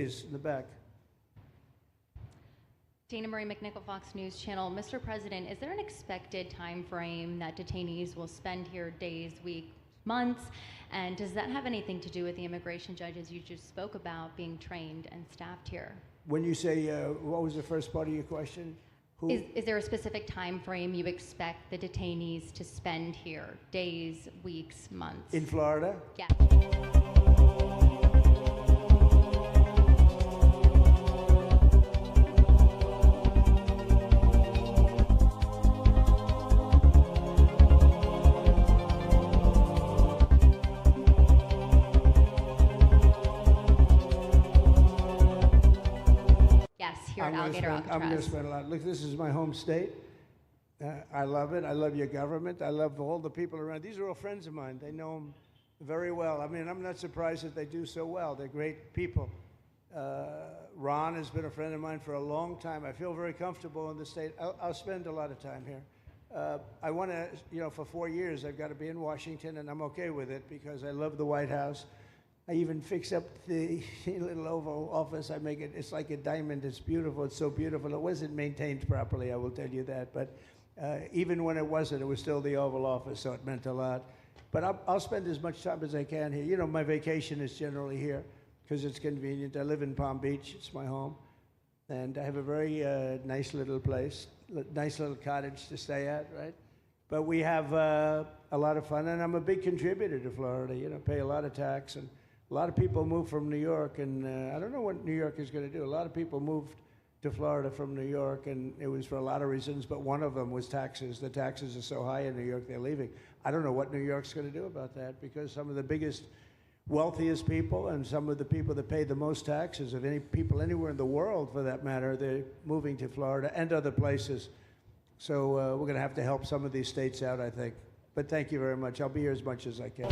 please, in the back. Dana Marie McNichol, Fox News Channel. Mr. President, is there an expected time frame that detainees will spend here, days, weeks, months? And does that have anything to do with the immigration judges you just spoke about being trained and staffed here? When you say, what was the first part of your question? Is there a specific time frame you expect the detainees to spend here? Days, weeks, months? In Florida? Yeah. I'm going to spend a lot. Look, this is my home state. I love it. I love your government. I love all the people around. These are all friends of mine. They know them very well. I mean, I'm not surprised that they do so well. They're great people. Ron has been a friend of mine for a long time. I feel very comfortable in the state. I'll spend a lot of time here. I want to, for 4 years, I've got to be in Washington, and I'm okay with it because I love the White House. I even fix up the little Oval Office. I make it, it's like a diamond. It's beautiful. It's so beautiful. It wasn't maintained properly, I will tell you that. But even when it wasn't, it was still the Oval Office, so it meant a lot. But I'll spend as much time as I can here. My vacation is generally here because it's convenient. I live in Palm Beach. It's my home. And I have a very nice little place, nice little cottage to stay at, right? But we have a lot of fun. And I'm a big contributor to Florida, pay a lot of tax. And a lot of people move from New York, and I don't know what New York is going to do. A lot of people moved to Florida from New York, and it was for a lot of reasons, but one of them was taxes. The taxes are so high in New York, they're leaving. I don't know what New York's going to do about that, because some of the biggest, wealthiest people and some of the people that pay the most taxes of any people anywhere in the world, for that matter, they're moving to Florida and other places. So we're going to have to help some of these states out, I think. But thank you very much. I'll be here as much as I can.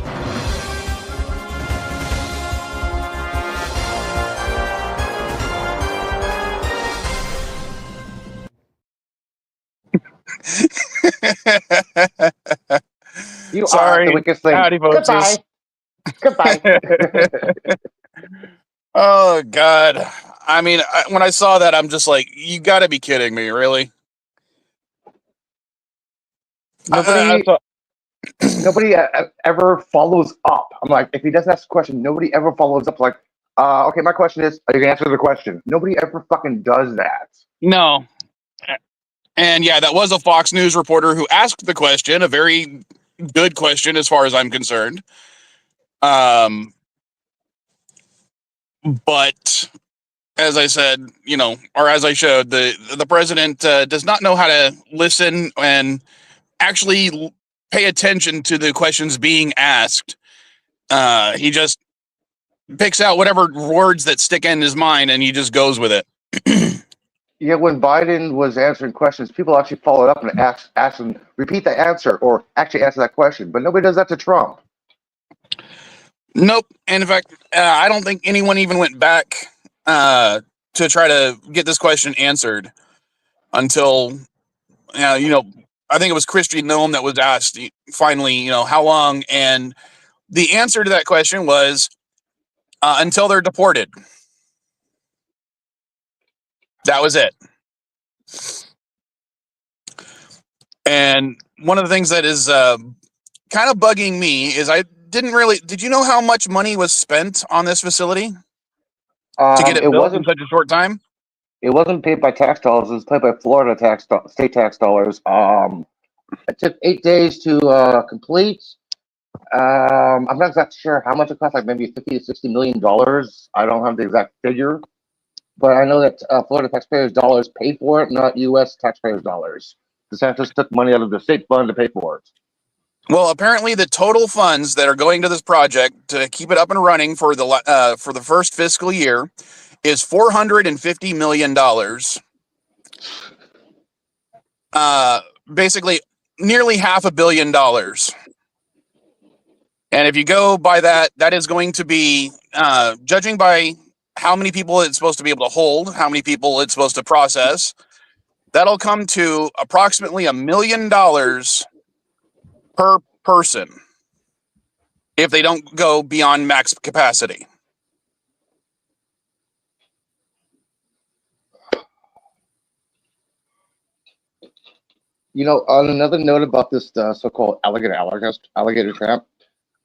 You Sorry. are the weakest thing. Howdy, folks. Goodbye. Oh, God. I mean, when I saw that, I'm just like, you got to be kidding me, really? Nobody ever follows up. I'm like, if he doesn't ask a question, nobody ever follows up. Like, okay, my question is, are you gonna answer the question? Nobody ever fucking does that. No. And yeah, that was a Fox News reporter who asked the question, a very good question as far as I'm concerned. But as I said, or as I showed, the president does not know how to listen and actually pay attention to the questions being asked. He just picks out whatever words that stick in his mind and he just goes with it. Yeah, when Biden was answering questions, people actually followed up and asked him, repeat the answer or actually answer that question. But nobody does that to Trump. Nope. And in fact, I don't think anyone even went back to try to get this question answered until, I think it was Christian Noem that was asked finally, how long? And the answer to that question was until they're deported. That was it. And one of the things that is kind of bugging me is did you know how much money was spent on this facility to get it built in such a short time? It wasn't paid by tax dollars. It was paid by Florida state tax dollars. It took 8 days to complete. I'm not exactly sure how much it cost, like maybe $50 to $60 million. I don't have the exact figure, but I know that Florida taxpayers' dollars paid for it, not U.S. taxpayers' dollars. DeSantis took money out of the state fund to pay for it. Well, apparently the total funds that are going to this project to keep it up and running for the first fiscal year is $450 million. Basically, nearly $500 million. And if you go by that, that is going to be, judging by how many people it's supposed to be able to hold, how many people it's supposed to process, that'll come to approximately $1 million per person if they don't go beyond max capacity. On another note about this so-called alligator tramp,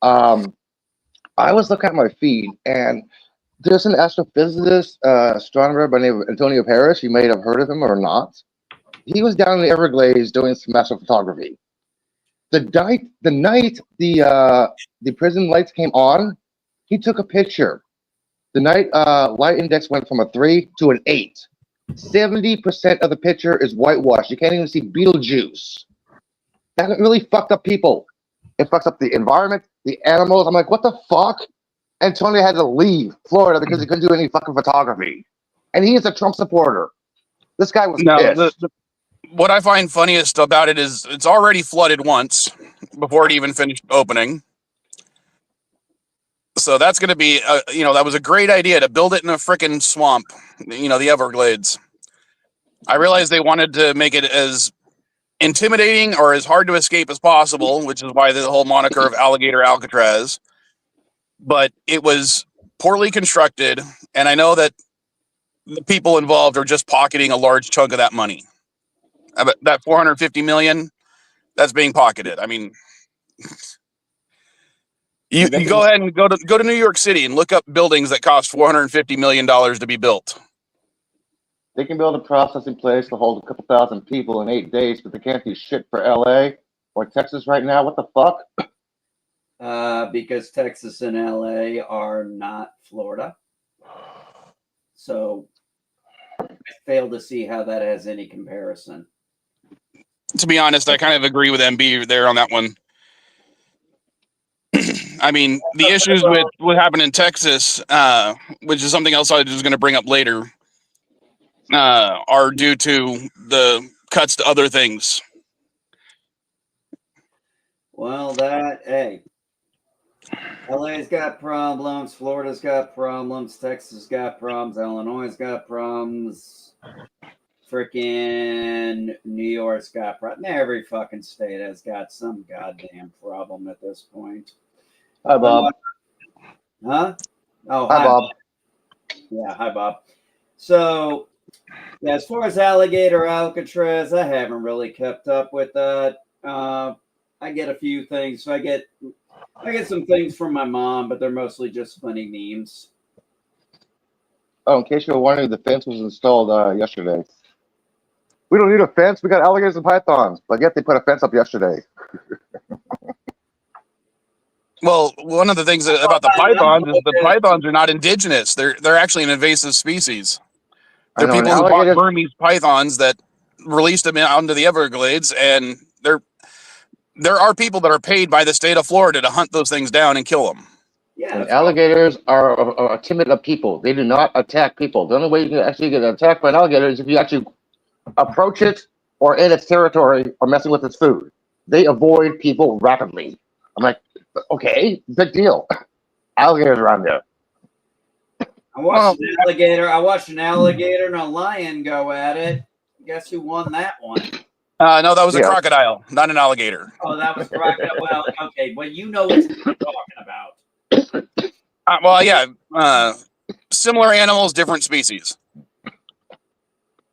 I was looking at my feed, and there's an astrophysicist, astronomer by the name of Antonio Parrish. You may have heard of him or not. He was down in the Everglades doing some astrophotography. The night the prison lights came on, he took a picture. The night light index went from a 3 to an 8. 70% of the picture is whitewashed. You can't even see Beetlejuice. That really fucked up people. It fucks up the environment, the animals. I'm like, what the fuck? Antonio had to leave Florida because he couldn't do any fucking photography. And he is a Trump supporter. This guy was pissed. What I find funniest about it is it's already flooded once before it even finished opening. So that's going to be, that was a great idea to build it in a freaking swamp, the Everglades. I realized they wanted to make it as intimidating or as hard to escape as possible, which is why the whole moniker of Alligator Alcatraz. But it was poorly constructed, and I know that the people involved are just pocketing a large chunk of that money. That $450 million, that's being pocketed. I mean, you go ahead and go to New York City and look up buildings that cost $450 million to be built. They can build a processing place to hold a couple thousand people in 8 days, but they can't do shit for LA or Texas right now. What the fuck? Because Texas and LA are not Florida. So I fail to see how that has any comparison. To be honest, I kind of agree with MB there on that one. I mean, the issues with what happened in Texas, which is something else I was going to bring up later, are due to the cuts to other things. Well, LA's got problems, Florida's got problems, Texas got problems, Illinois got problems, freaking New York's got problems. Every fucking state has got some goddamn problem at this point. Hi, Bob. Huh? Oh, hi, Bob. Yeah, hi, Bob. So, yeah, as far as Alligator Alcatraz, I haven't really kept up with that. I get a few things. So I get some things from my mom, but they're mostly just funny memes. Oh, in case you were wondering, the fence was installed yesterday. We don't need a fence. We got alligators and pythons, but yet they put a fence up yesterday. Well, one of the things about the pythons is the pythons are not indigenous. They're actually an invasive species. They're people who bought Burmese pythons that released them out into the Everglades, and there are people that are paid by the state of Florida to hunt those things down and kill them. Yeah, and alligators are timid of people. They do not attack people. The only way you can actually get attacked by an alligator is if you actually approach it or in its territory or messing with its food. They avoid people rapidly. I'm like, okay, big deal. Alligators around there. I watched an alligator and a lion go at it. Guess who won that one? No, that was a crocodile, not an alligator. Oh, that was crocodile. Well, okay, well, you know what you're talking about. Well, yeah, similar animals, different species.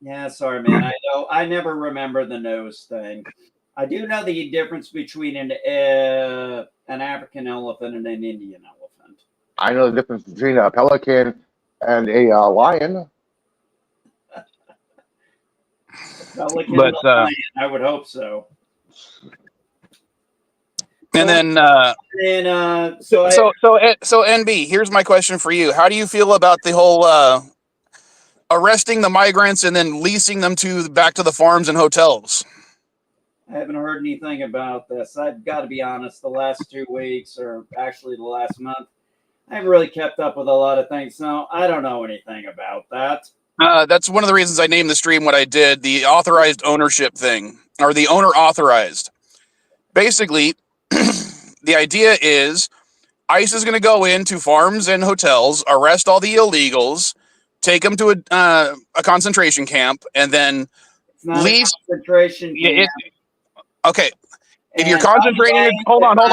Yeah, sorry, man. I never remember the nose thing. I do know the difference between an African elephant and an Indian elephant. I know the difference between a pelican and a lion. Pelican and a lion, I would hope so. And then, so NB, here's my question for you. How do you feel about the whole arresting the migrants and then leasing them back to the farms and hotels? I haven't heard anything about this. I've got to be honest, the last 2 weeks, or actually the last month, I haven't really kept up with a lot of things, so I don't know anything about that. That's one of the reasons I named the stream what I did, the authorized ownership thing, or the owner authorized. Basically, the idea is ICE is going to go into farms and hotels, arrest all the illegals, take them to a concentration camp, and then lease. Concentration camp. Okay. If you're concentrating, hold on. I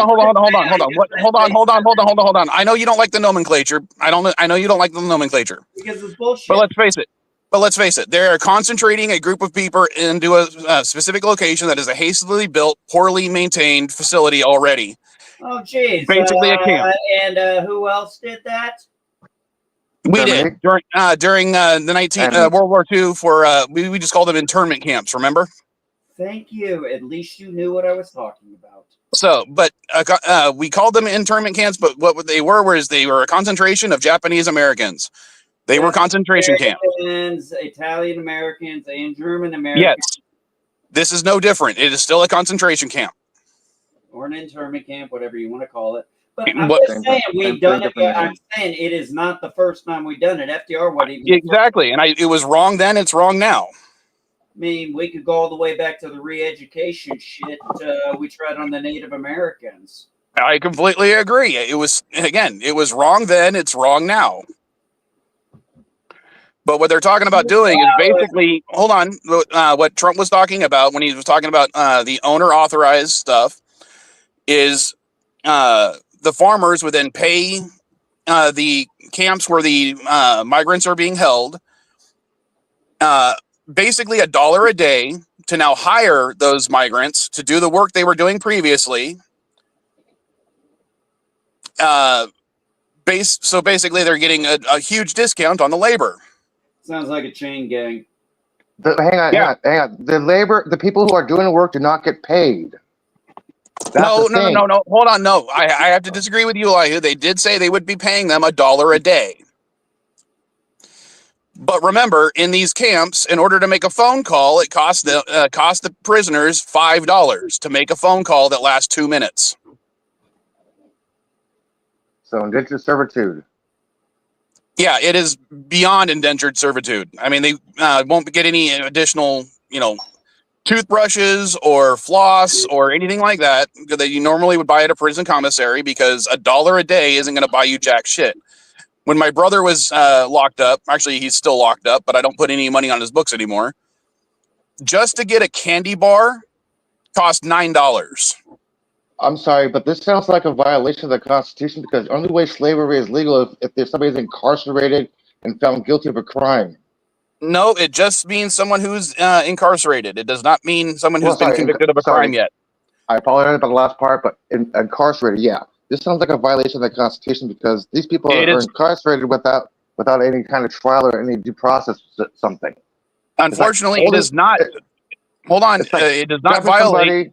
know you don't like the nomenclature. I know you don't like the nomenclature. Because it's bullshit. But let's face it. But let's face it, they're concentrating a group of people into a specific location that is a hastily built, poorly maintained facility already. Oh, geez. Basically a camp. And who else did that? We did during the World War II. We just called them internment camps. Remember? Thank you. At least you knew what I was talking about. So, but we called them internment camps. But what they were a concentration of Japanese Americans. They were concentration camps. Italian Americans, and German Americans. Yes, this is no different. It is still a concentration camp or an internment camp, whatever you want to call it. But I'm just saying we've done it. I'm saying it is not the first time we've done it. FDR wasn't even exactly, and it was wrong then. It's wrong now. I mean, we could go all the way back to the re-education shit we tried on the Native Americans. I completely agree. It was wrong then. It's wrong now. But what they're talking about doing is basically, hold on, what Trump was talking about when he was talking about the owner-authorized stuff is the farmers would then pay the camps where the migrants are being held basically $1 a day to now hire those migrants to do the work they were doing previously. So basically they're getting a huge discount on the labor. Sounds like a chain gang. Hang on. The people who are doing the work do not get paid. No. Hold on. No, I have to disagree with you, Elihu. They did say they would be paying them $1 a day. But remember, in these camps, in order to make a phone call, it cost the prisoners $5 to make a phone call that lasts 2 minutes. So indentured servitude. Yeah, it is beyond indentured servitude. I mean, they won't get any additional, toothbrushes or floss or anything like that that you normally would buy at a prison commissary, because $1 a day isn't going to buy you jack shit. When my brother was locked up, actually he's still locked up, but I don't put any money on his books anymore. Just to get a candy bar cost $9. I'm sorry, but this sounds like a violation of the Constitution, because the only way slavery is legal if there's somebody who's incarcerated and found guilty of a crime. No, it just means someone who's incarcerated. It does not mean someone who's been convicted of a crime yet. I apologize about the last part, but incarcerated, yeah. This sounds like a violation of the Constitution, because these people are incarcerated without any kind of trial or any due process something. Unfortunately, it does not. Hold on. It does not violate.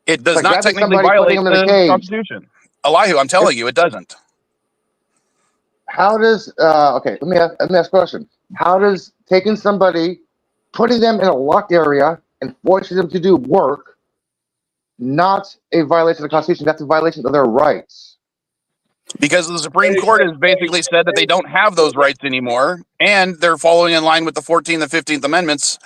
It does not technically violate the Constitution. Elihu, I'm telling you, it doesn't. How does okay? Let me ask a question. How does taking somebody, putting them in a locked area, and forcing them to do work not a violation of the Constitution? That's a violation of their rights. Because the Supreme Court has basically said that they don't have those rights anymore, and they're following in line with the 14th and 15th Amendments,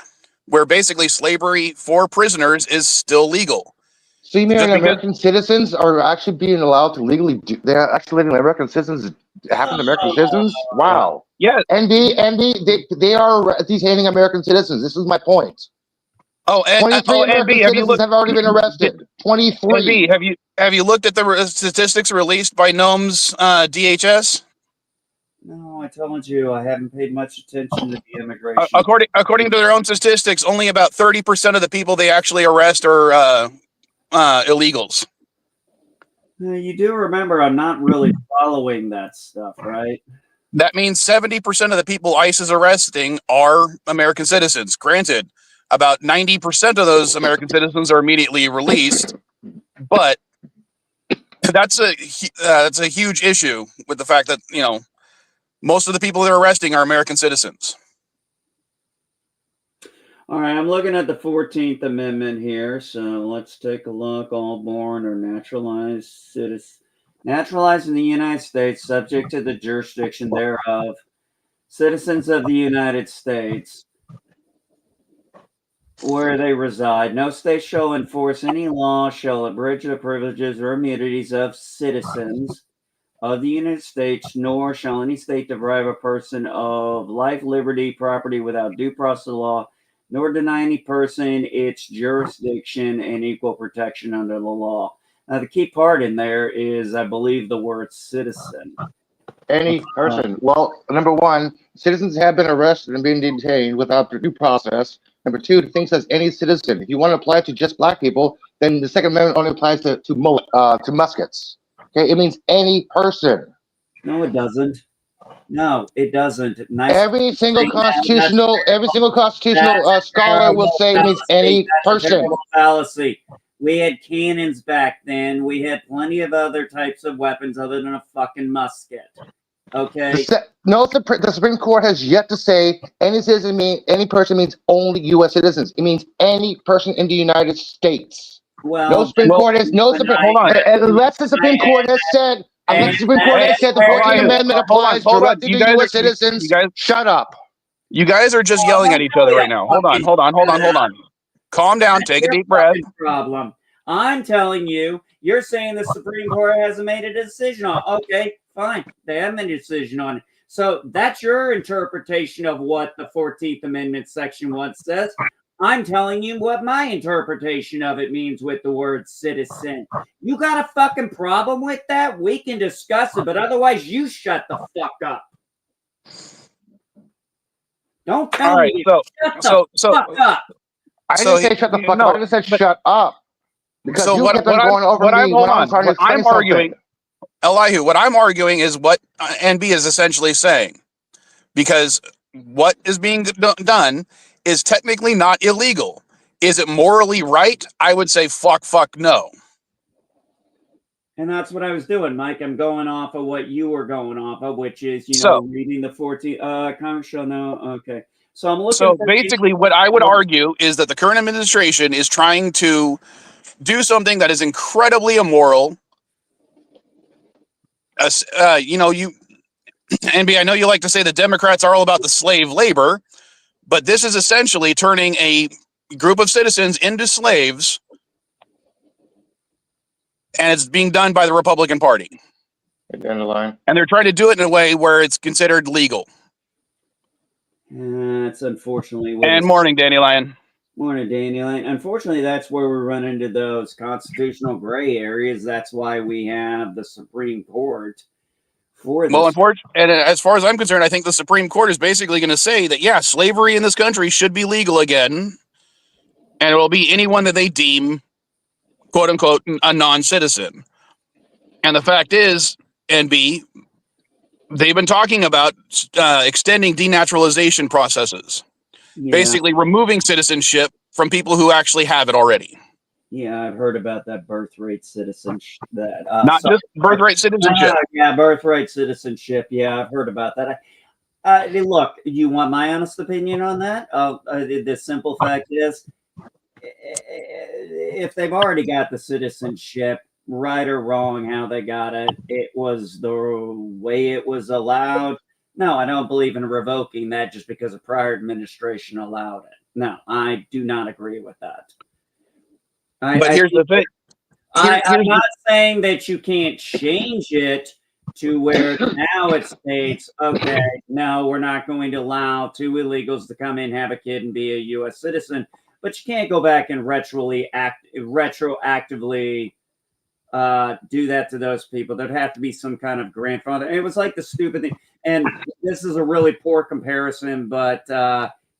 where basically slavery for prisoners is still legal. So you mean American citizens are actually being allowed to legally do? They're actually letting American citizens happen to American citizens? Wow. Yeah. NB, they are detaining American citizens. This is my point. Oh, and 23 American citizens have already been arrested. 23. NB, have you looked at the statistics released by NOM's DHS? No, I told you I haven't paid much attention to the immigration. According to their own statistics, only about 30% of the people they actually arrest are illegals. You do remember I'm not really following that stuff, right? That means 70% of the people ICE is arresting are American citizens. Granted, about 90% of those American citizens are immediately released, but that's a huge issue with the fact that, most of the people they're arresting are American citizens. All right, I'm looking at the 14th Amendment here, so let's take a look. All born or naturalized citizens, naturalized in the United States, subject to the jurisdiction thereof, citizens of the United States, where they reside. No state shall enforce any law, shall abridge the privileges or immunities of citizens of the United States, nor shall any state deprive a person of life, liberty, property without due process of law, nor deny any person its jurisdiction and equal protection under the law. Now, the key part in there is, I believe, the word citizen. Any person. Well, number one, citizens have been arrested and being detained without due process. Number two, the thing says any citizen. If you want to apply it to just black people, then the Second Amendment only applies to muskets. Okay, it means any person. No, it doesn't. No, it doesn't. Nice. Every single constitutional scholar will say it means any person. Terrible fallacy. We had cannons back then. We had plenty of other types of weapons other than a fucking musket. Okay. The Supreme Court has yet to say any citizen any person means only U.S. citizens. It means any person in the United States. Well, no Supreme Court has hold on. Unless the Supreme Court has said. Unless the Supreme Court has said the 14th Amendment applies directly to U.S. citizens. Shut up. You guys are just yelling at each other right now. Hold on. Calm down. Take a deep breath. Problem. I'm telling you, you're saying the Supreme Court hasn't made a decision on. Okay, fine. They haven't made a decision on it. So that's your interpretation of what the 14th Amendment Section 1 says. I'm telling you what my interpretation of it means with the word citizen. You got a fucking problem with that? We can discuss it, but otherwise you shut the fuck up. Don't tell me. Shut the fuck up. I didn't say shut the fuck up. I just said shut up. Because you kept on going over me when I was trying to explain something. Elihu, what I'm arguing is what NB is essentially saying. Because what is being done is technically not illegal. Is it morally right? I would say fuck, no. And that's what I was doing, Mike. I'm going off of what you were going off of, which is, reading the 14th Congress shall know. Okay. So I'm looking. So basically, what I would argue is that the current administration is trying to do something that is incredibly immoral. NB, I know you like to say the Democrats are all about the slave labor, but this is essentially turning a group of citizens into slaves, and it's being done by the Republican Party. And they're trying to do it in a way where it's considered legal. That's unfortunately. Morning, Danny Lyon. Morning, Danny Lyon. Unfortunately, that's where we run into those constitutional gray areas. That's why we have the Supreme Court. And as far as I'm concerned, I think the Supreme Court is basically going to say that, yeah, slavery in this country should be legal again, and it will be anyone that they deem, quote unquote, a non-citizen. And the fact is, NB, they've been talking about extending denaturalization processes, basically removing citizenship from people who actually have it already. Yeah, I've heard about that birthright citizenship. Just birthright citizenship. Birthright citizenship. Yeah, I've heard about that. Look, you want my honest opinion on that? The simple fact is, if they've already got the citizenship, right or wrong, how they got it, it was the way it was allowed. No, I don't believe in revoking that just because a prior administration allowed it. No, I do not agree with that. Here's the thing. I'm not saying that you can't change it to where now it states, okay, no, we're not going to allow two illegals to come in, have a kid, and be a U.S. citizen. But you can't go back and retroactively do that to those people. There'd have to be some kind of grandfather. It was like the stupid thing. And this is a really poor comparison, but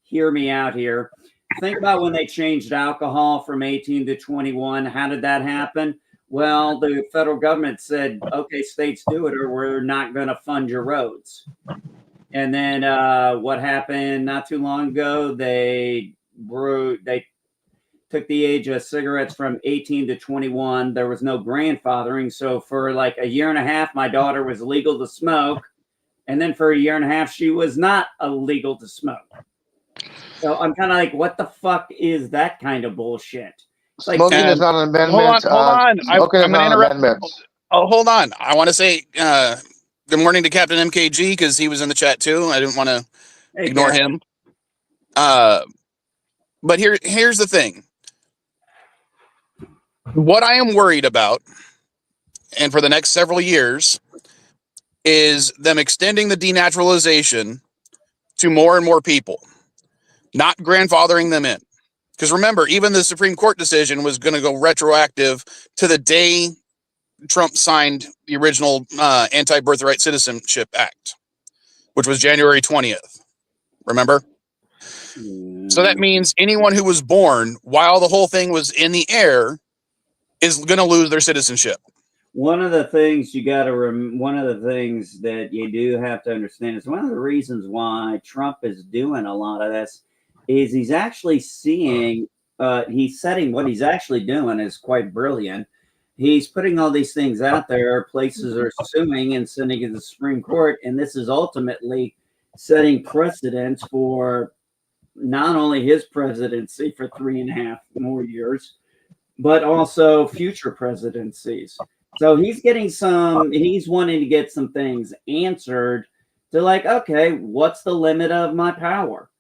hear me out here. Think about when they changed alcohol from 18 to 21. How did that happen? Well, the federal government said, okay, states do it or we're not going to fund your roads. And then what happened not too long ago, they took the age of cigarettes from 18 to 21. There was no grandfathering. So for like a year and a half, my daughter was legal to smoke. And then for a year and a half, she was not illegal to smoke. So I'm kind of like, what the fuck is that kind of bullshit? Like, smoking is not an amendment. Hold on. I'm going to interrupt. Oh, hold on. I want to say good morning to Captain MKG because he was in the chat too. I didn't want to ignore him. But here's the thing. What I am worried about, and for the next several years, is them extending the denaturalization to more and more people, not grandfathering them in. Because remember, even the Supreme Court decision was going to go retroactive to the day Trump signed the original Anti-Birthright Citizenship Act, which was January 20th. Remember? So that means anyone who was born while the whole thing was in the air is going to lose their citizenship. One of the things you got to one of the things that you do have to understand is one of the reasons why Trump is doing a lot of this is he's actually seeing he's setting what he's actually doing is quite brilliant. He's putting all these things out there. Places are suing and sending it to the Supreme Court, and this is ultimately setting precedents for not only his presidency for 3.5 more years, but also future presidencies. So he's wanting to get some things answered to like, okay, what's the limit of my power?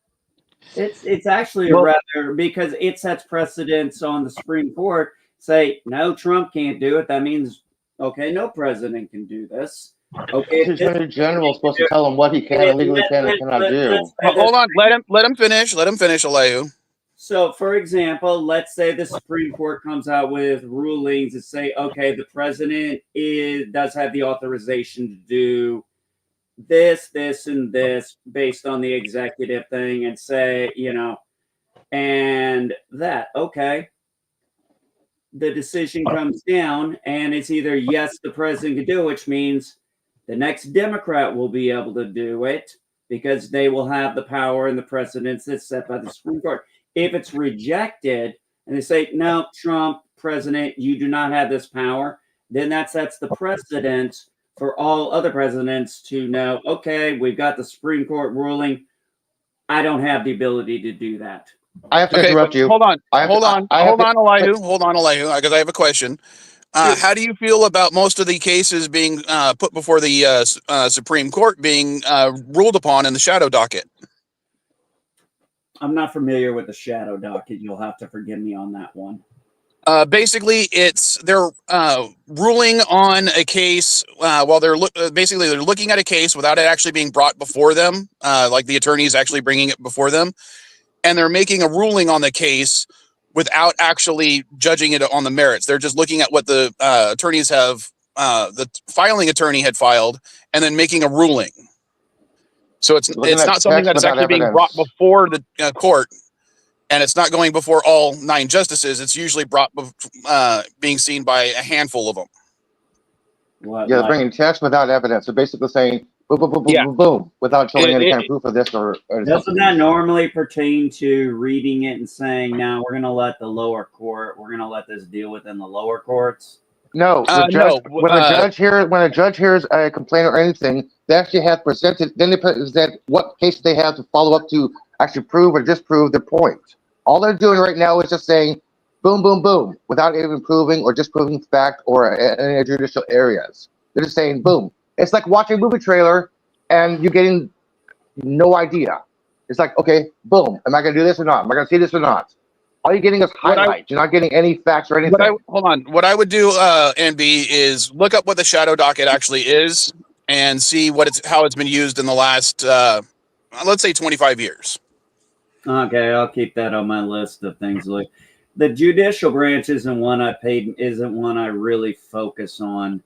It's actually a rather, because it sets precedents on the Supreme Court, say, no, Trump can't do it. That means, okay, no president can do this. Okay, the Attorney General is supposed to tell him what he can and legally can and cannot do. Hold on, let him finish. Let him finish, Alehu. So, for example, let's say the Supreme Court comes out with rulings that say, okay, the president does have the authorization to do this, this, and this based on the executive thing, and say, and that, okay. The decision comes down, and it's either yes, the president can do it, which means the next Democrat will be able to do it because they will have the power and the precedents that's set by the Supreme Court. If it's rejected and they say, no, Trump, president, you do not have this power, then that sets the precedent for all other presidents to know, okay, we've got the Supreme Court ruling. I don't have the ability to do that. I have to interrupt you. Hold on, Alehu, because I have a question. How do you feel about most of the cases being put before the Supreme Court being ruled upon in the shadow docket? I'm not familiar with the shadow docket. You'll have to forgive me on that one. Basically, they're ruling on a case while they're looking at a case without it actually being brought before them, like the attorneys actually bringing it before them, and they're making a ruling on the case without actually judging it on the merits. They're just looking at what the attorneys have, the filing attorney had filed, and then making a ruling. So it's not something that's actually being brought before the court, and it's not going before all 9 justices. It's usually being seen by a handful of them. They're bringing text without evidence. They're basically saying boom, boom, boom, boom, boom, boom, without showing any kind of proof of this or doesn't that normally pertain to reading it and saying, now we're going to let the lower court, we're going to let this deal within the lower courts? No, when a judge hears a complaint or anything, they actually have presented. Then they present what case they have to follow up to actually prove or disprove their point. All they're doing right now is just saying, boom, boom, boom, without even proving or disproving fact or any judicial areas. They're just saying, boom. It's like watching a movie trailer and you're getting no idea. It's like, okay, boom. Am I going to do this or not? Am I going to see this or not? All you're getting is highlights. You're not getting any facts or anything. Hold on. What I would do, NB, is look up what the shadow docket actually is and see how it's been used in the last, let's say, 25 years. Okay, I'll keep that on my list of things. Like the judicial branch isn't one I really focus on.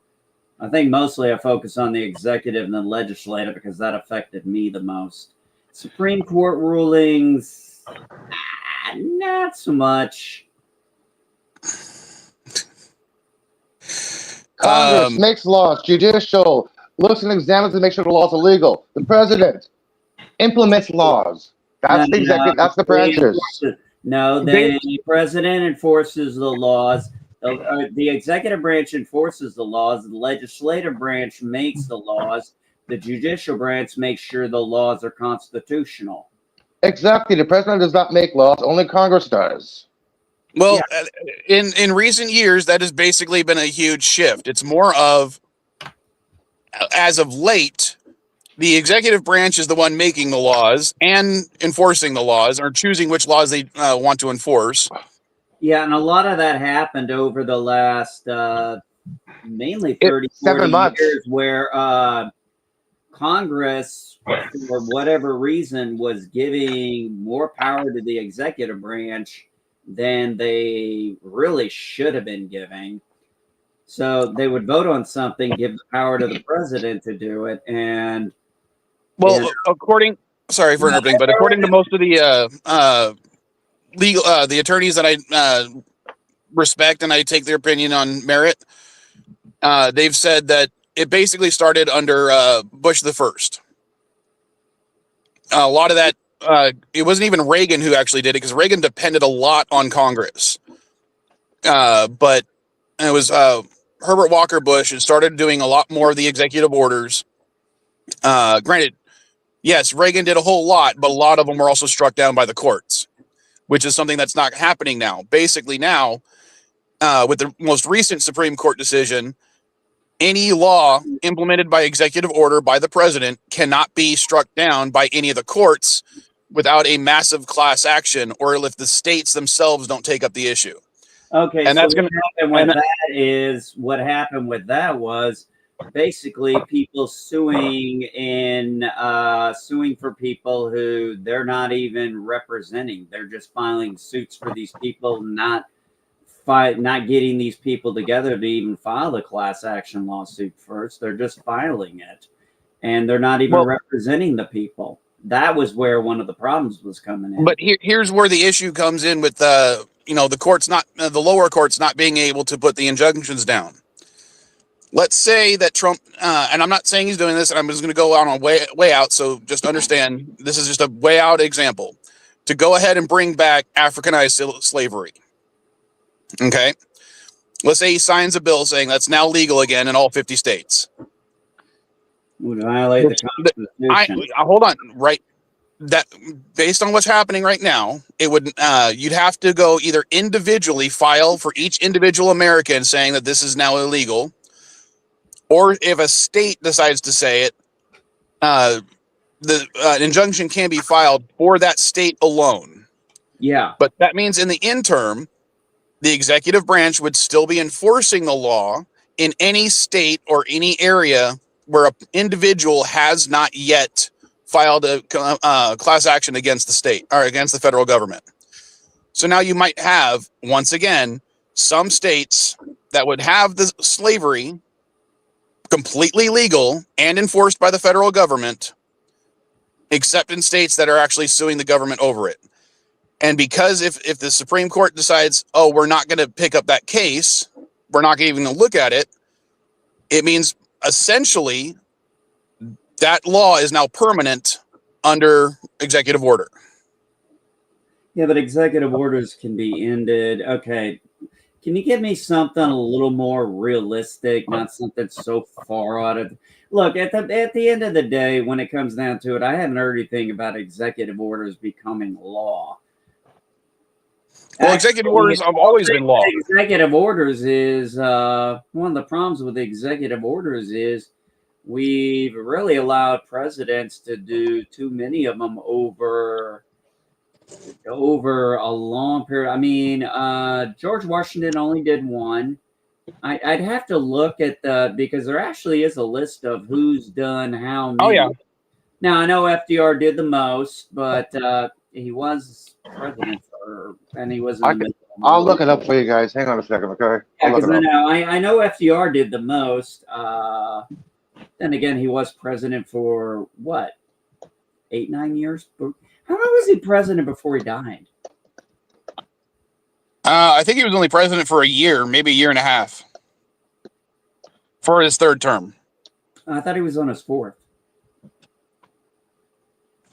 I think mostly I focus on the executive and the legislative because that affected me the most. Supreme Court rulings, not so much. Congress makes laws. Judicial looks and examines to make sure the laws are legal. The president implements laws. That's the executive. That's the branches. No, the president enforces the laws. The executive branch enforces the laws. The legislative branch makes the laws. The judicial branch makes sure the laws are constitutional. Exactly. The president does not make laws. Only Congress does. Well, in recent years, that has basically been a huge shift. It's more of, as of late, the executive branch is the one making the laws and enforcing the laws, or choosing which laws they want to enforce. Yeah, and a lot of that happened over the last mainly 40 years, where Congress, for whatever reason, was giving more power to the executive branch than they really should have been giving. So they would vote on something, give the power to the president to do it, and well, sorry for interrupting, but according to most of the legal the attorneys that I respect and I take their opinion on merit, they've said that it basically started under Bush the first. A lot of that, it wasn't even Reagan who actually did it, because Reagan depended a lot on Congress. But it was Herbert Walker Bush who started doing a lot more of the executive orders. Granted, yes, Reagan did a whole lot, but a lot of them were also struck down by the courts, which is something that's not happening now. Basically now, with the most recent Supreme Court decision, any law implemented by executive order by the president cannot be struck down by any of the courts without a massive class action, or if the states themselves don't take up the issue. Okay, and so that's going what happened with that was basically people suing for people who they're not even representing. They're just filing suits for these people, not getting these people together to even file the class action lawsuit first. They're just filing it, and they're not even representing the people. That was where one of the problems was coming in. But here's where the issue comes in with the courts not the lower courts not being able to put the injunctions down. Let's say that Trump, and I'm not saying he's doing this, and I'm just going to go out on way out. So just understand, this is just a way out example to go ahead and bring back Africanized slavery. Okay, let's say he signs a bill saying that's now legal again in all 50 states. Would violate the Constitution. Hold on, right? That based on what's happening right now, it would you'd have to go either individually file for each individual American saying that this is now illegal, or if a state decides to say it, the injunction can be filed for that state alone. Yeah, but that means in the interim, the executive branch would still be enforcing the law in any state or any area where an individual has not yet filed a class action against the state or against the federal government. So now you might have, once again, some states that would have the slavery completely legal and enforced by the federal government, except in states that are actually suing the government over it. And because if the Supreme Court decides, oh, we're not going to pick up that case, we're not even going to look at it, it means essentially that law is now permanent under executive order. Yeah, but executive orders can be ended. Okay. Can you give me something a little more realistic, not something so far out of... Look, at the end of the day, when it comes down to it, I haven't heard anything about executive orders becoming law. Well, executive orders have always been law. Executive orders is one of the problems with executive orders is we've really allowed presidents to do too many of them over a long period. I mean, George Washington only did one. I'd have to look at because there actually is a list of who's done how many. Oh, yeah. Now, I know FDR did the most, but he was president and he was in the middle. I'll look it up for you guys. Hang on a second, okay? Yeah, because I know FDR did the most. Then again, he was president for what, 8-9 years? How long was he president before he died? I think he was only president for a year, maybe a year and a half, for his third term. I thought he was on his fourth.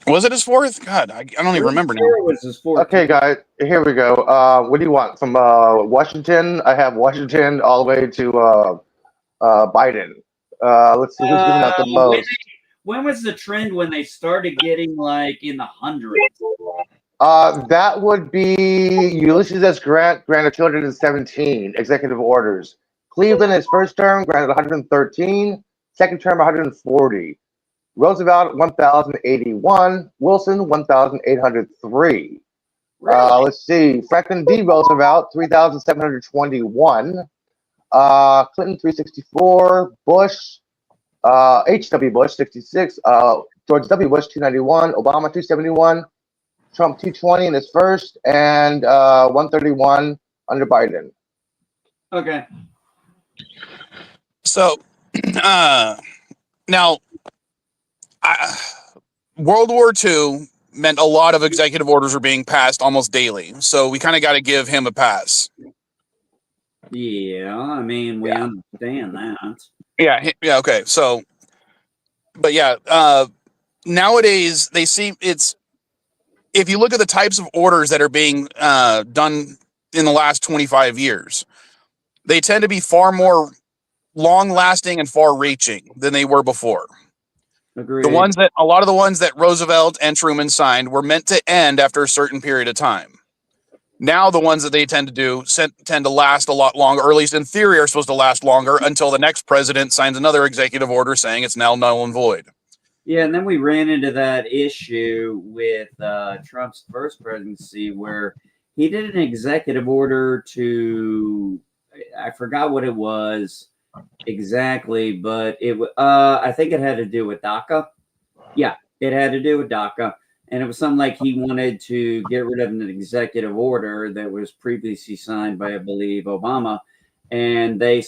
Was it his fourth? God, I don't even remember now. It was his fourth. Okay, guys, here we go. What do you want from Washington? I have Washington all the way to Biden. Let's see who's giving out the most. When was the trend when they started getting like in the hundreds? That would be Ulysses S. Grant, granted 217 executive orders. Cleveland, his first term, granted 113. Second term, 140. Roosevelt, 1,081. Wilson, 1,803. Really? Let's see. Franklin D. Roosevelt, 3,721. Clinton, 364. Bush, H.W. Bush, 66. George W. Bush, 291. Obama, 271. Trump, 220 in his first. And 131 under Biden. Okay. So, now, World War II meant a lot of executive orders were being passed almost daily. So we kind of got to give him a pass. Yeah, I mean, we understand that. Yeah. Okay. So, but yeah, nowadays they seem it's, if you look at the types of orders that are being done in the last 25 years, they tend to be far more long lasting and far reaching than they were before. Agreed. A lot of the ones that Roosevelt and Truman signed were meant to end after a certain period of time. Now the ones that they tend to do tend to last a lot longer, or at least in theory are supposed to last longer until the next president signs another executive order saying it's now null and void. Yeah, and then we ran into that issue with Trump's first presidency where he did an executive order to, I forgot what it was exactly, but I think it had to do with DACA. Yeah, it had to do with DACA. And it was something like he wanted to get rid of an executive order that was previously signed by, I believe, Obama. And I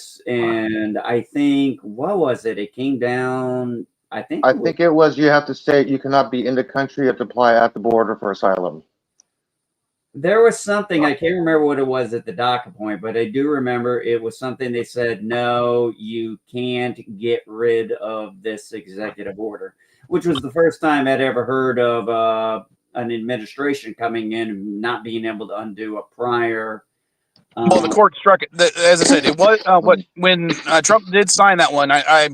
think, what was it? It came down, I think it was you have to state you cannot be in the country, you have to apply at the border for asylum. there was something, I can't remember what it was at the DACA point, but I do remember it was something they said, no, you can't get rid of this executive order, which was the first time I'd ever heard of an administration coming in and not being able to undo a prior. Well, the court struck it. As I said, it was when Trump did sign that one. I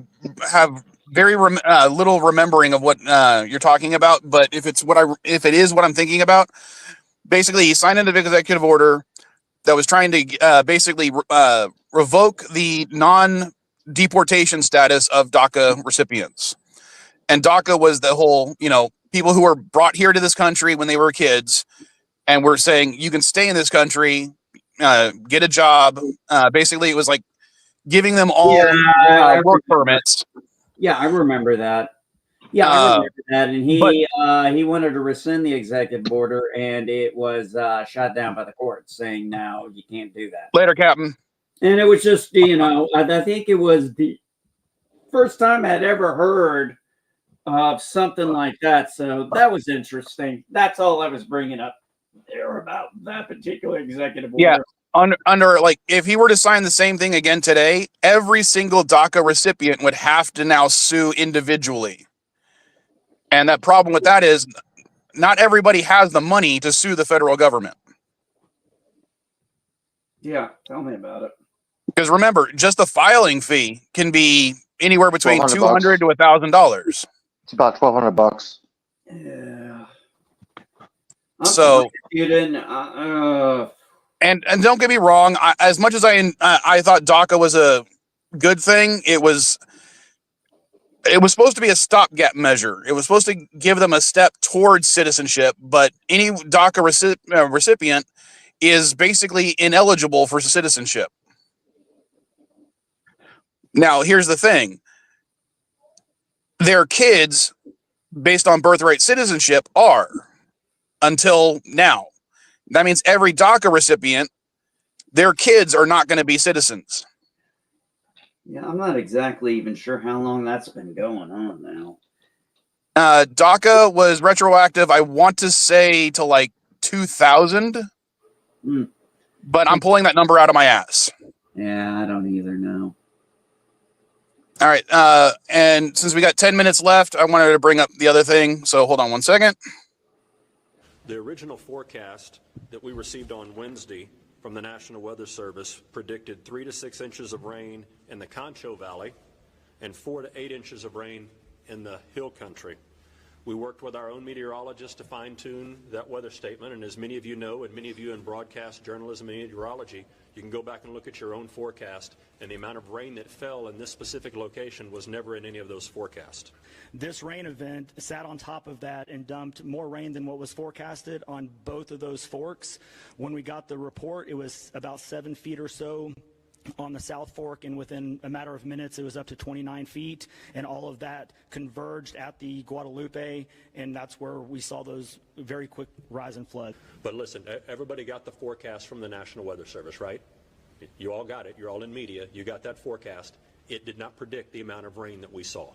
have very little remembering of what you're talking about. But if it is what I'm thinking about, basically he signed an executive order that was trying to basically revoke the non-deportation status of DACA recipients. And DACA was the whole, people who were brought here to this country when they were kids, and we're saying you can stay in this country. Get a job. Basically, it was like giving them all work permits. Yeah, I remember that. Yeah, I remember that. And he wanted to rescind the executive order, and it was shot down by the court, saying, no, you can't do that. Later, Captain. And it was just, I think it was the first time I'd ever heard of something like that. So that was interesting. That's all I was bringing up there about that particular executive order. Yeah. Under like, if he were to sign the same thing again today, every single DACA recipient would have to now sue individually. And that problem with that is not everybody has the money to sue the federal government. Yeah, tell me about it. Because remember, just the filing fee can be anywhere between $200 to $1,000. It's about $1,200. Yeah. So you didn't. And don't get me wrong. As much as I thought DACA was a good thing, it was supposed to be a stopgap measure. It was supposed to give them a step towards citizenship. But any DACA recipient is basically ineligible for citizenship. Now, here's the thing. Their kids, based on birthright citizenship, are until now. That means every DACA recipient, their kids are not going to be citizens. Yeah, I'm not exactly even sure how long that's been going on now. DACA was retroactive, I want to say, to like 2000. But I'm pulling that number out of my ass. Yeah, I don't either know. All right. And since we got 10 minutes left, I wanted to bring up the other thing. So hold on one second. The original forecast that we received on Wednesday from the National Weather Service predicted 3 to 6 inches of rain in the Concho Valley and 4 to 8 inches of rain in the Hill Country. We worked with our own meteorologists to fine-tune that weather statement, and as many of you know, and many of you in broadcast journalism and meteorology, you can go back and look at your own forecast, and the amount of rain that fell in this specific location was never in any of those forecasts. This rain event sat on top of that and dumped more rain than what was forecasted on both of those forks. When we got the report, it was about 7 feet or so on the South Fork, and within a matter of minutes it was up to 29 feet, and all of that converged at the Guadalupe, and that's where we saw those very quick rise in flood. But listen, everybody got the forecast from the National Weather Service, right? You all got it. You're all in media. You got that forecast. It did not predict the amount of rain that we saw.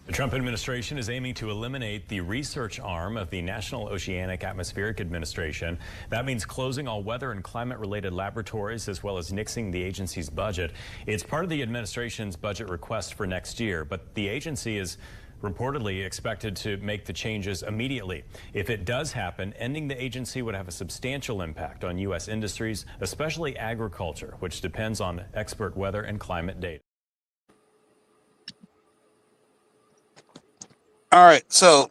The Trump administration is aiming to eliminate the research arm of the National Oceanic Atmospheric Administration. That means closing all weather and climate-related laboratories, as well as nixing the agency's budget. It's part of the administration's budget request for next year, but the agency is reportedly expected to make the changes immediately. If it does happen, ending the agency would have a substantial impact on U.S. industries, especially agriculture, which depends on expert weather and climate data. All right, so,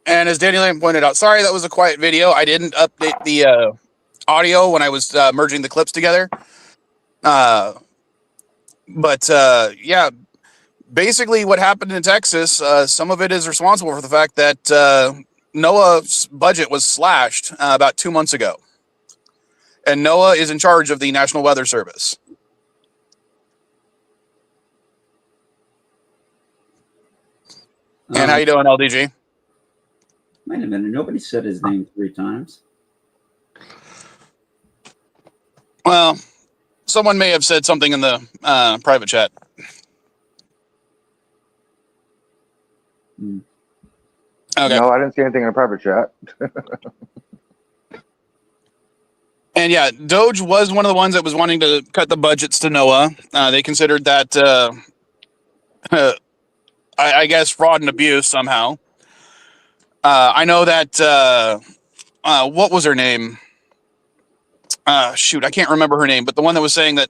and as Daniel Lane pointed out, sorry that was a quiet video. I didn't update the audio when I was merging the clips together. Yeah, basically what happened in Texas, some of it is responsible for the fact that NOAA's budget was slashed about 2 months ago. And NOAA is in charge of the National Weather Service. And how you doing, LDG? Wait a minute. Nobody said his name 3 times. Well, someone may have said something in the private chat. Hmm. Okay. No, I didn't see anything in the private chat. And yeah, Doge was one of the ones that was wanting to cut the budgets to NOAA. They considered that, I guess, fraud and abuse somehow. I know that, what was her name? Shoot, I can't remember her name, but the one that was saying that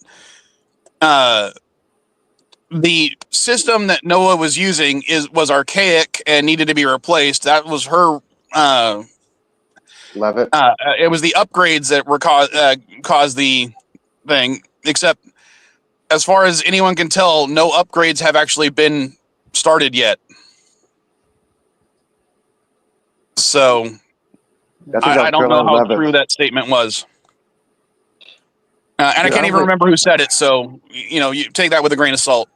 the system that NOAA was using was archaic and needed to be replaced. That was her. Love it. It was the upgrades that were caused the thing. Except, as far as anyone can tell, no upgrades have actually been started yet. So I don't know how true that statement was. And I can't even remember who said it, so, you take that with a grain of salt.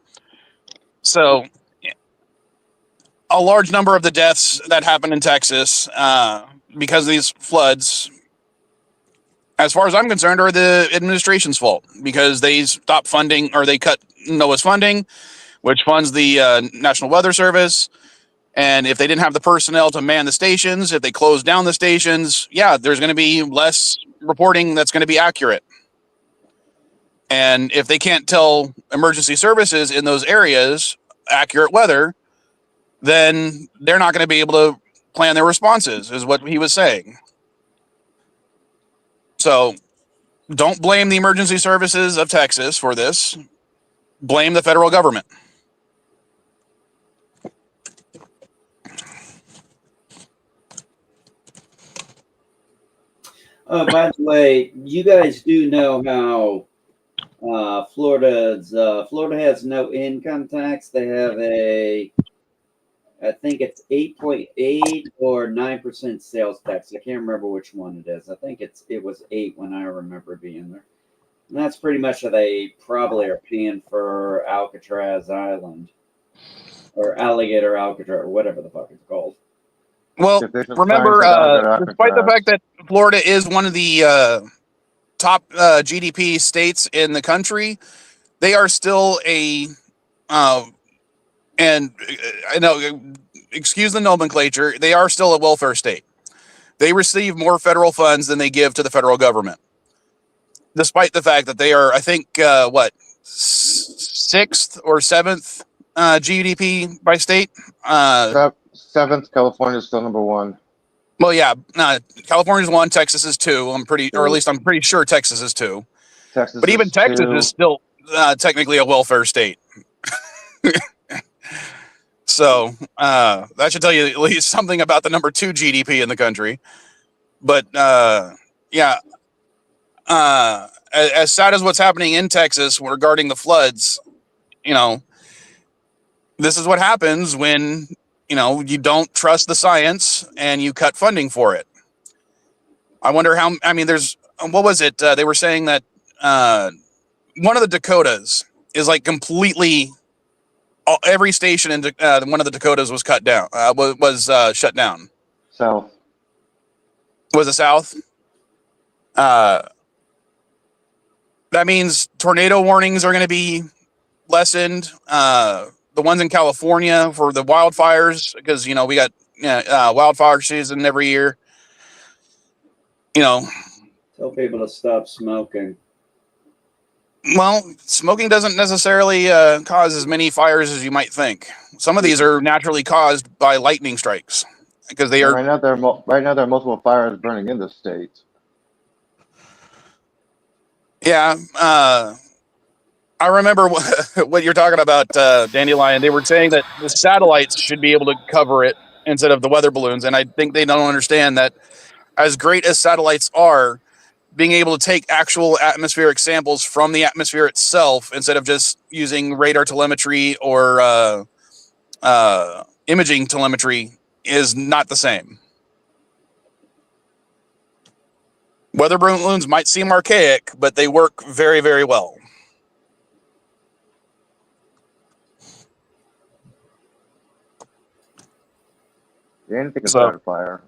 So, a large number of the deaths that happened in Texas because of these floods, as far as I'm concerned, are the administration's fault, because they stopped funding, or they cut NOAA's funding, which funds the National Weather Service. And if they didn't have the personnel to man the stations, if they closed down the stations, yeah, there's going to be less reporting that's going to be accurate. And if they can't tell emergency services in those areas accurate weather, then they're not going to be able to plan their responses, is what he was saying. So don't blame the emergency services of Texas for this. Blame the federal government. By the way, you guys do know how Florida has no income tax. They have I think it's 8.8 or 9% sales tax. I can't remember which one it is. I think it was 8 when I remember being there. And that's pretty much what they probably are paying for Alcatraz Island or Alligator Alcatraz or whatever the fuck it's called. Well, remember, despite the fact that Florida is one of the top GDP states in the country, they are still and I know, excuse the nomenclature, they are still a welfare state. They receive more federal funds than they give to the federal government, despite the fact that they are, I think, 6th or 7th GDP by state. 7th, California is still number 1. Well, yeah, California's 1, Texas is 2. I'm pretty sure Texas is 2. But even Texas is still technically a welfare state. So that should tell you at least something about the number 2 GDP in the country. But yeah, as sad as what's happening in Texas regarding the floods, this is what happens when you don't trust the science and you cut funding for it. I wonder how. I mean, what was it? They were saying that one of the Dakotas is like completely. Every station in one of the Dakotas was cut down. Was shut down. South. Was it South? That means tornado warnings are going to be lessened. The ones in California for the wildfires, because we got wildfire season every year. Tell people to stop smoking. Well, smoking doesn't necessarily cause as many fires as you might think. Some of these are naturally caused by lightning strikes because they are. Right now, there are multiple fires burning in the state. Yeah, I remember what you're talking about, Dandelion. They were saying that the satellites should be able to cover it instead of the weather balloons, and I think they don't understand that. As great as satellites are, being able to take actual atmospheric samples from the atmosphere itself instead of just using radar telemetry or imaging telemetry is not the same. Weather balloons might seem archaic, but they work very, very well. Anything can start a fire.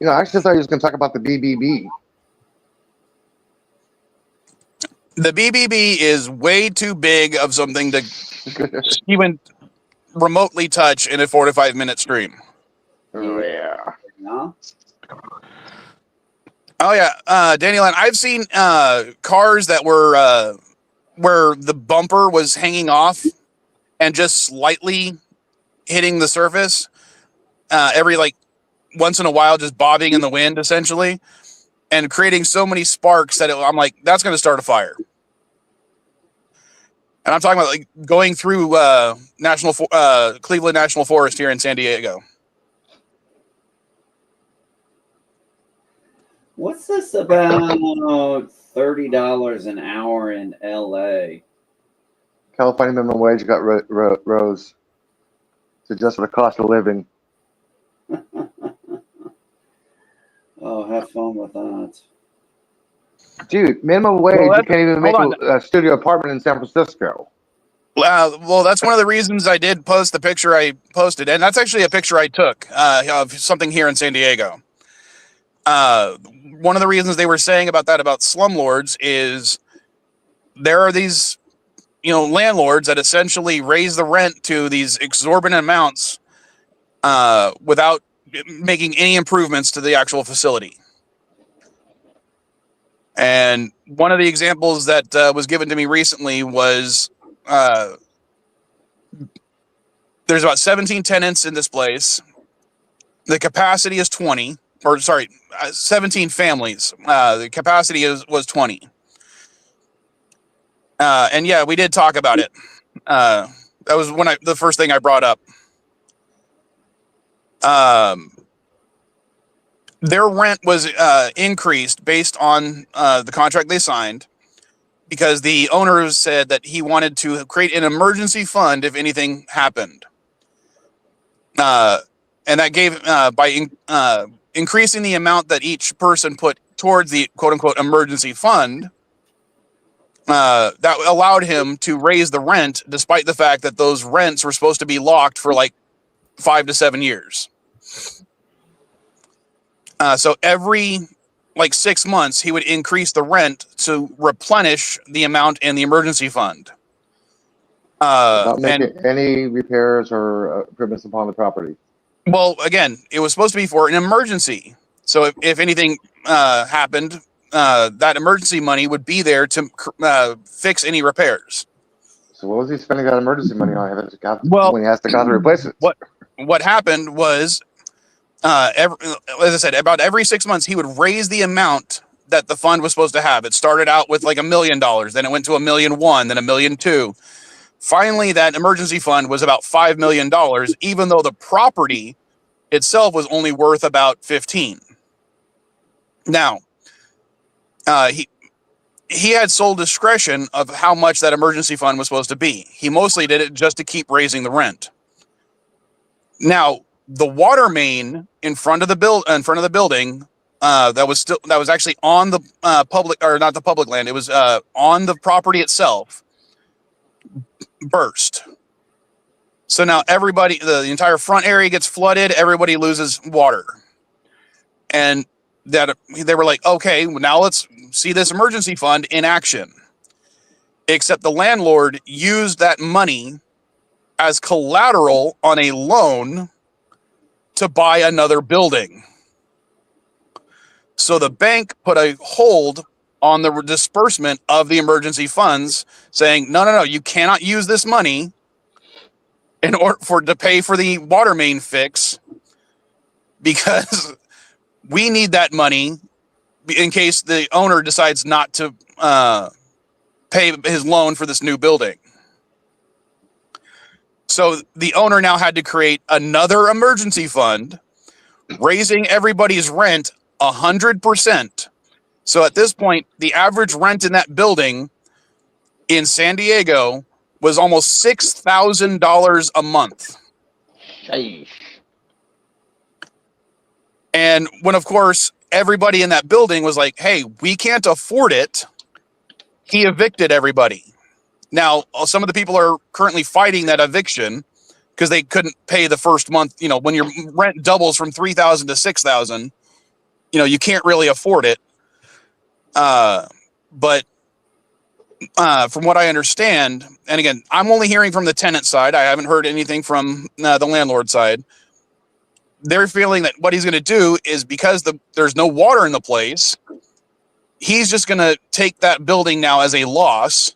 I actually thought you was going to talk about the BBB. The BBB is way too big of something to even remotely touch in a 4 to 5 minute stream. Oh, yeah. No? Oh, yeah. Dandelion, I've seen cars that were where the bumper was hanging off and just slightly hitting the surface every once in a while, just bobbing in the wind essentially, and creating so many sparks that I'm like, that's going to start a fire. And I'm talking about going through Cleveland National Forest here in San Diego. What's this about $30 an hour in LA? California minimum wage got rose to just for the cost of living. Oh, have fun with that. Dude, minimum wage, you can't even make a studio apartment in San Francisco. Well, that's one of the reasons I did post the picture I posted. And that's actually a picture I took of something here in San Diego. One of the reasons they were saying about slumlords is there are these, landlords that essentially raise the rent to these exorbitant amounts without making any improvements to the actual facility. And one of the examples that was given to me recently was there's about 17 tenants in this place. The capacity is 20, 17 families. The capacity was 20. And yeah, we did talk about it. That was the first thing I brought up. Their rent was increased based on the contract they signed because the owner said that he wanted to create an emergency fund if anything happened. And that gave by increasing the amount that each person put towards the quote unquote emergency fund, that allowed him to raise the rent despite the fact that those rents were supposed to be locked for 5 to 7 years. So every 6 months, he would increase the rent to replenish the amount in the emergency fund. Without making any repairs or improvements upon the property. Well, again, it was supposed to be for an emergency. So if anything happened, that emergency money would be there to fix any repairs. So what was he spending that emergency money on when he has to replace it? What happened was, as I said, about every 6 months, he would raise the amount that the fund was supposed to have. It started out with $1 million, then it went to $1.1 million, then $1.2 million. Finally, that emergency fund was about $5 million, even though the property itself was only worth about 15. Now, he had sole discretion of how much that emergency fund was supposed to be. He mostly did it just to keep raising the rent. Now, the water main in front of the building that was actually on the public, or not the public land. It was on the property itself. Burst. So now the entire front area gets flooded. Everybody loses water. And that they were like, okay, now let's see this emergency fund in action. Except the landlord used that money as collateral on a loan to buy another building. So the bank put a hold on the disbursement of the emergency funds, saying, no, you cannot use this money in order to pay for the water main fix, because we need that money in case the owner decides not to pay his loan for this new building. So the owner now had to create another emergency fund, raising everybody's rent 100%. So at this point, the average rent in that building in San Diego was almost $6,000 a month. Sheesh. And when, of course, everybody in that building was like, hey, we can't afford it, he evicted everybody. Now, some of the people are currently fighting that eviction because they couldn't pay the first month. You know, when your rent doubles from $3,000 to $6,000, you can't really afford it. But from what I understand, and again, I'm only hearing from the tenant side, I haven't heard anything from the landlord side. They're feeling that what he's going to do is, because there's no water in the place, he's just going to take that building now as a loss,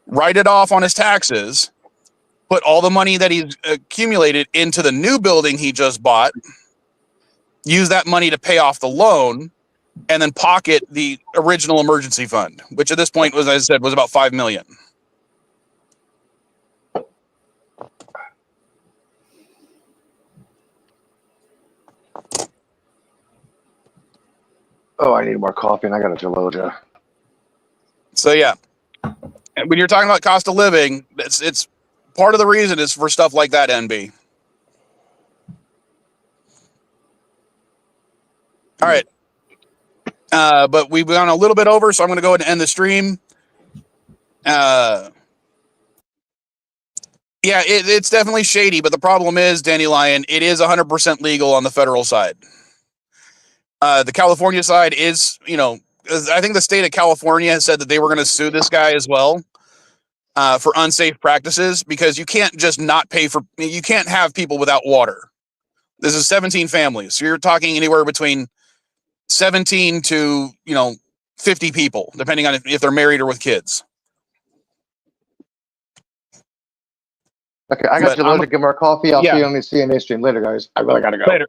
write it off on his taxes, put all the money that he's accumulated into the new building he just bought, use that money to pay off the loan, and then pocket the original emergency fund, which at this point was, as I said, was about $5 million. Oh, I need more coffee, and I got a Geloja. So yeah, and when you're talking about cost of living, it's part of the reason is for stuff like that. NB. All right, but we've gone a little bit over, so I'm going to go ahead and end the stream. Yeah, it's definitely shady, but the problem is, Dandelion, it is 100% legal on the federal side. The California side is, I think the state of California has said that they were going to sue this guy as well for unsafe practices, because you can't just not pay for, you can't have people without water. This is 17 families. So you're talking anywhere between 17 to, 50 people, depending on if they're married or with kids. Okay, I got Geloja to give more coffee. I'll see you on the CNA stream later, guys. I really got to go. Later.